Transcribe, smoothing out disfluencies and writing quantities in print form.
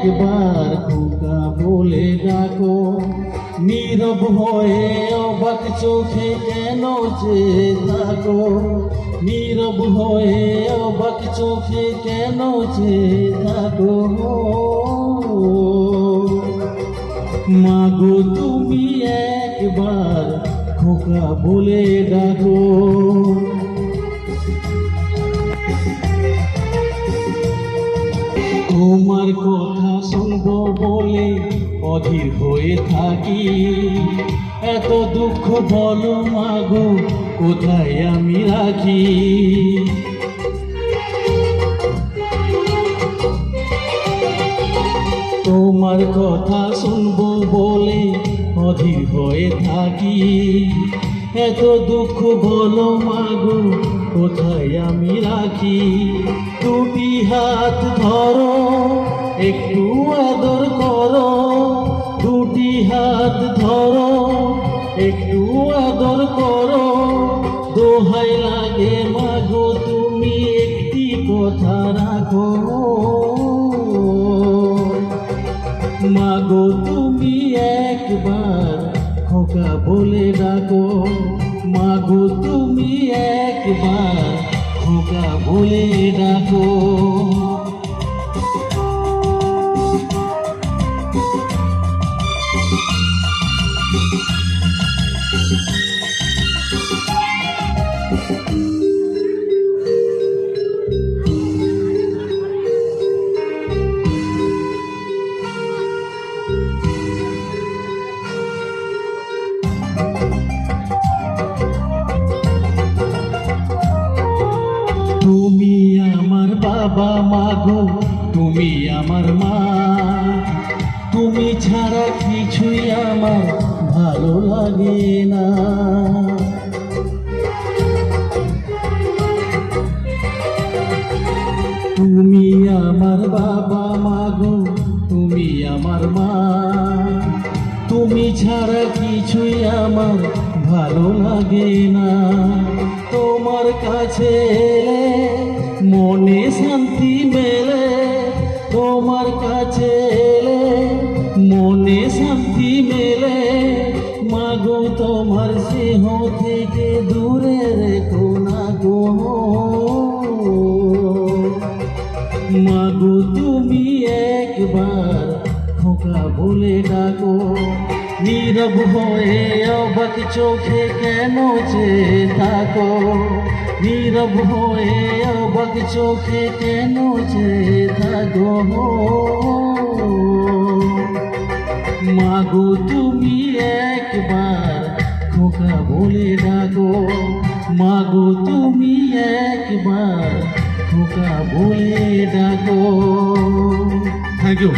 একবার খোকা বলে ডাকো, নীরব হয়ে অবাক চোখে কেন চেয়ে থাকো, নীরব হয়ে অবাক চোখে কেন চেয়ে থাকো। মাগো তুমি একবার খোকা বলে ডাকো। তোমার কথা শুনবো বলে অধীর হয়ে থাকি, এত দুঃখ বলো মাগো কোথায় আমি রাখি। তোমার কথা শুনবো বলে অধীর হয়ে থাকি, এত দুঃখ বলো মাগো কোথায় আমি রাখি। দুটি হাত ধরো একটু আদর করো, দুটি হাত ধরো একটু আদর করো, দোহাই লাগে মাগো তুমি একটি কথা রাখো। মাগো তুমি একবার খোকা বলে ডাকো, মাগো তুমি একবার খোকা বলে ডাকো। তুমি আমার বাবা মাগো, তুমি আমার মা, তুমি ছাড়া কিছুই আমার ভালো লাগে না। তুমি আমার বাবা মাগো, তুমি আমার মা, তুমি ছাড়া কিছুই আমার ভালো লাগে না। তোমার কাছে এলে মনে শান্তি মেলে, তোমার কাছে এলে মনে শান্তি মেলে, মাগো তোমার স্নেহ থেকে দূরে রেখো না গো। মাগো তুমি একবার খোকা বলে ডাকো, নীরব হয়ে অবাক চোখে কেন চেয়ে থাকো, নীরব হয়ে অবাক চোখে কেন চেয়ে থাকো। মাগো তুমি একবার খোকা বলে ডাকো, মাগো তুমি একবার খোকা বলে ডাকো। Thank you.